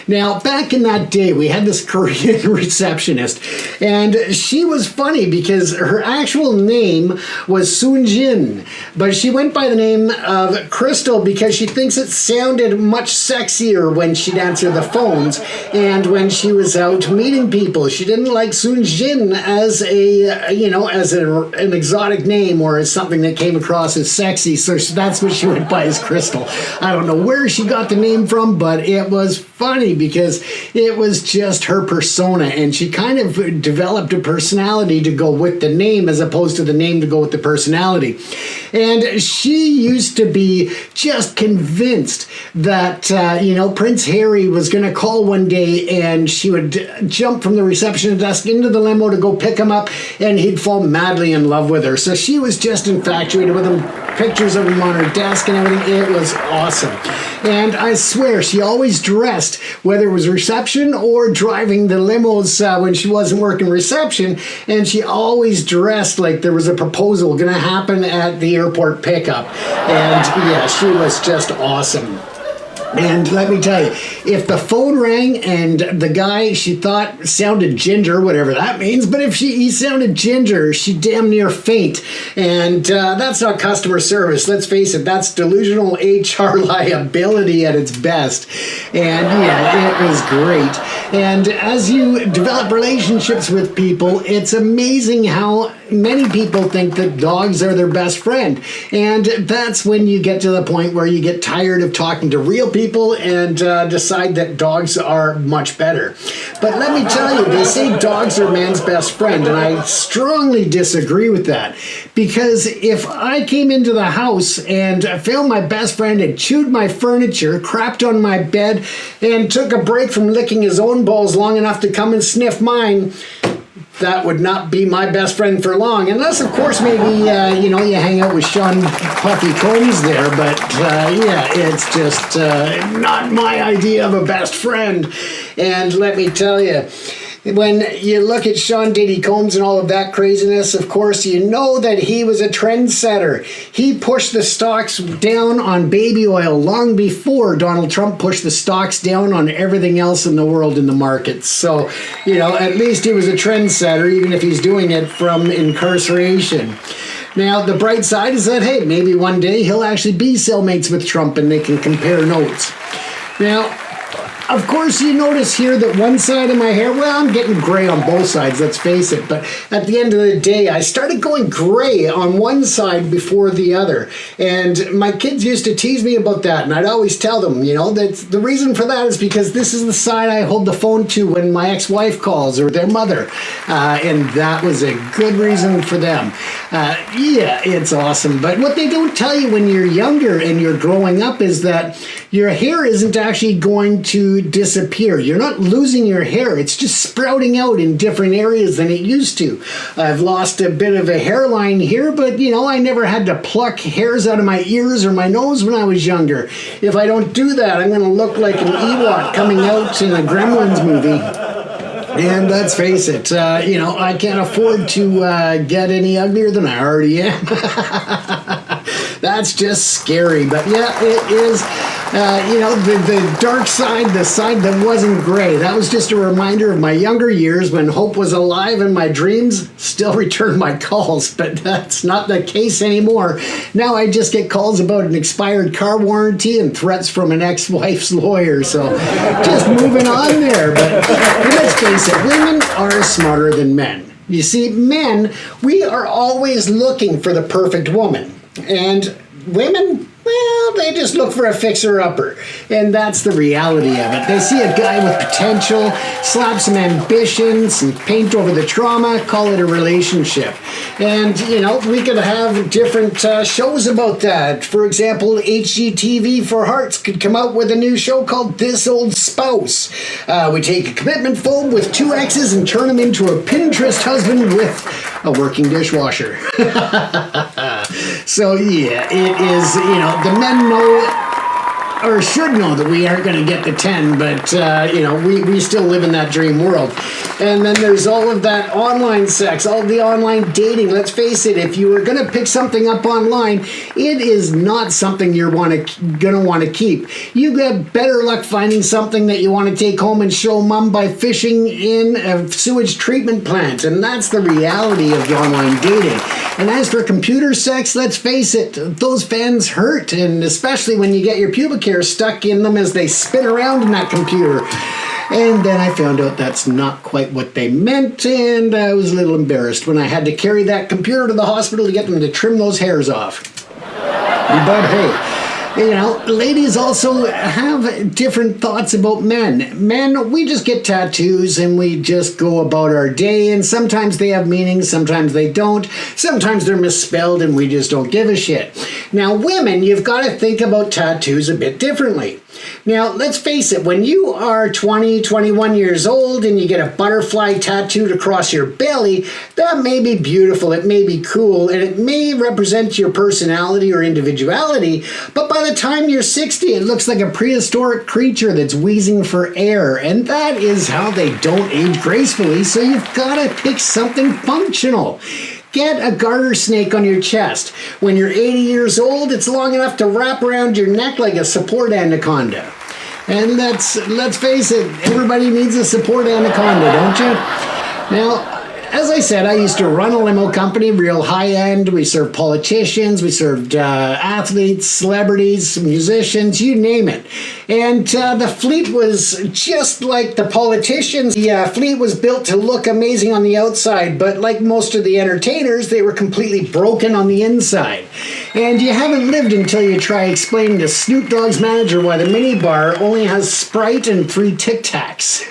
Now, back in that day, we had this Korean receptionist, and she was funny because her actual name was Soon Jin, but she went by the name of Crystal because she thinks it sounded much sexier when she'd answer the phones and when she was out meeting people. She didn't like Soon Jin as an exotic name or as something that came across as sexy, so that's what she went by as Crystal. I don't know where she got the name from, but it was funny because it was just her persona, and she kind of developed a personality to go with the name as opposed to the name to go with the personality. And she used to be just convinced that, Prince Harry was going to call one day, and she would jump from the reception desk into the limo to go pick him up, and he'd fall madly in love with her. So she was just infatuated with him, pictures of him on her desk and everything. It was awesome. And I swear, she always dressed, whether it was reception or driving the limos when she wasn't working reception, and she always dressed like there was a proposal going to happen at the airport pickup. And yeah, she was just awesome. And let me tell you, if the phone rang and the guy she thought sounded ginger, whatever that means, but if he sounded ginger, she'd damn near faint. And that's not customer service. Let's face it, that's delusional HR liability at its best. And yeah, it was great. And as you develop relationships with people, it's amazing how many people think that dogs are their best friend. And that's when you get to the point where you get tired of talking to real people and decide that dogs are much better. But let me tell you, they say dogs are man's best friend, and I strongly disagree with that. Because if I came into the house and found my best friend had chewed my furniture, crapped on my bed, and took a break from licking his own balls long enough to come and sniff mine, that would not be my best friend for long. Unless, of course, maybe, you hang out with Sean Puffy Combs there. But, it's just not my idea of a best friend. And let me tell you, when you look at Sean Diddy Combs and all of that craziness, of course, you know that he was a trendsetter. He pushed the stocks down on baby oil long before Donald Trump pushed the stocks down on everything else in the world in the markets. So, at least he was a trendsetter, even if he's doing it from incarceration. Now, the bright side is that, hey, maybe one day he'll actually be cellmates with Trump and they can compare notes. Now, of course, you notice here that one side of my hair, well, I'm getting gray on both sides, let's face it. But at the end of the day, I started going gray on one side before the other. And my kids used to tease me about that. And I'd always tell them, that the reason for that is because this is the side I hold the phone to when my ex-wife calls or their mother. And that was a good reason for them. It's awesome. But what they don't tell you when you're younger and you're growing up is that your hair isn't actually going to disappear. You're not losing your hair. It's just sprouting out in different areas than it used to. I've lost a bit of a hairline here, but I never had to pluck hairs out of my ears or my nose when I was younger. If I don't do that, I'm going to look like an Ewok coming out in a Gremlins movie. And let's face it, I can't afford to get any uglier than I already am. That's just scary. But yeah, it is, the dark side, the side that wasn't gray. That was just a reminder of my younger years when hope was alive and my dreams still returned my calls. But that's not the case anymore. Now I just get calls about an expired car warranty and threats from an ex-wife's lawyer. So just moving on there. But let's face it, women are smarter than men. You see, men, we are always looking for the perfect woman. And women, well, they just look for a fixer-upper. And that's the reality of it. They see a guy with potential, slap some ambition, some paint over the trauma, call it a relationship. And, we could have different shows about that. For example, HGTV for Hearts could come out with a new show called This Old Spouse. We take a commitment phobe with 2 exes and turn him into a Pinterest husband with a working dishwasher. So, yeah, it is, the men know or should know that we aren't going to get the 10, but, we still live in that dream world. And then there's all of that online sex, all of the online dating. Let's face it, if you were going to pick something up online, it is not something you're going to want to keep. You got better luck finding something that you want to take home and show mom by fishing in a sewage treatment plant. And that's the reality of online dating. And as for computer sex, let's face it, those fans hurt, and especially when you get your pubic hair stuck in them as they spin around in that computer. And then I found out that's not quite what they meant, and I was a little embarrassed when I had to carry that computer to the hospital to get them to trim those hairs off. But hey, ladies also have different thoughts about men. Men, we just get tattoos and we just go about our day, and sometimes they have meanings, sometimes they don't. Sometimes they're misspelled and we just don't give a shit. Now, women, you've got to think about tattoos a bit differently. Now, let's face it, when you are 20, 21 years old and you get a butterfly tattooed across your belly, that may be beautiful, it may be cool, and it may represent your personality or individuality, but by the time you're 60, it looks like a prehistoric creature that's wheezing for air, and that is how they don't age gracefully, so you've got to pick something functional. Get a garter snake on your chest. When you're 80 years old, it's long enough to wrap around your neck like a support anaconda. And let's face it, everybody needs a support anaconda, don't you? Now, as I said, I used to run a limo company, real high-end. We served politicians, we served athletes, celebrities, musicians, you name it. And the fleet was just like the politicians. The fleet was built to look amazing on the outside, but like most of the entertainers, they were completely broken on the inside. And you haven't lived until you try explaining to Snoop Dogg's manager why the minibar only has Sprite and 3 Tic Tacs.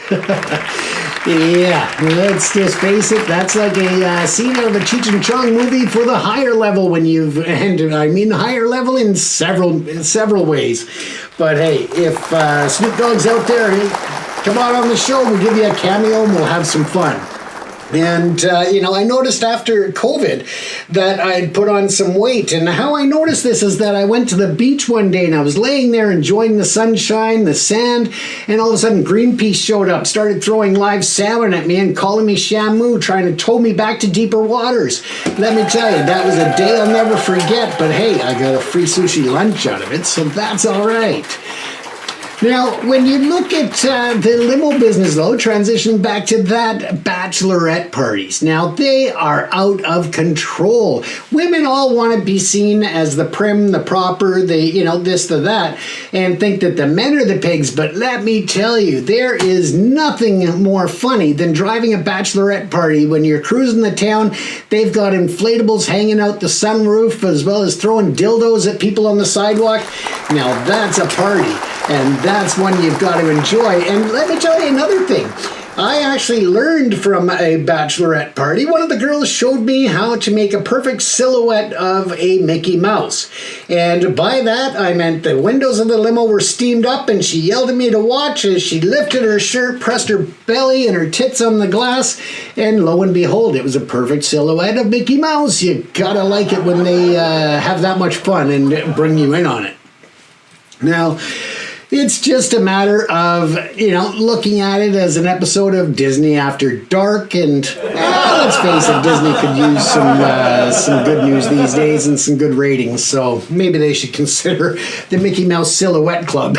Yeah, let's just face it, that's like a scene out of a Cheech and Chong movie for the higher level and I mean higher level in several ways. But hey, if Snoop Dogg's out there, come on the show, we'll give you a cameo and we'll have some fun. And, I noticed after COVID that I'd put on some weight. And how I noticed this is that I went to the beach one day and I was laying there enjoying the sunshine, the sand, and all of a sudden Greenpeace showed up, started throwing live salmon at me and calling me Shamu, trying to tow me back to deeper waters. Let me tell you, that was a day I'll never forget. But hey, I got a free sushi lunch out of it, so that's all right. Now, when you look at the limo business, though, transitioning back to that, bachelorette parties. Now, they are out of control. Women all want to be seen as the prim, the proper, this, the that, and think that the men are the pigs. But let me tell you, there is nothing more funny than driving a bachelorette party when you're cruising the town. They've got inflatables hanging out the sunroof, as well as throwing dildos at people on the sidewalk. Now, that's a party. And that's one you've got to enjoy. And let me tell you another thing. I actually learned from a bachelorette party. One of the girls showed me how to make a perfect silhouette of a Mickey Mouse. And by that, I meant the windows of the limo were steamed up and she yelled at me to watch as she lifted her shirt, pressed her belly and her tits on the glass, and lo and behold, it was a perfect silhouette of Mickey Mouse. You gotta like it when they have that much fun and bring you in on it. Now, it's just a matter of, looking at it as an episode of Disney After Dark, and let's face it, Disney could use some good news these days and some good ratings, so maybe they should consider the Mickey Mouse Silhouette Club.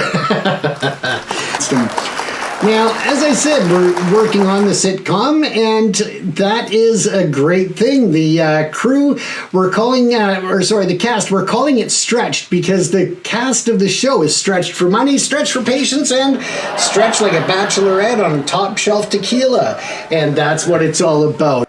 Now, as I said, we're working on the sitcom, and that is a great thing. The crew, the cast, we're calling it Stretched because the cast of the show is stretched for money, stretched for patience, and stretched like a bachelorette on top shelf tequila. And that's what it's all about.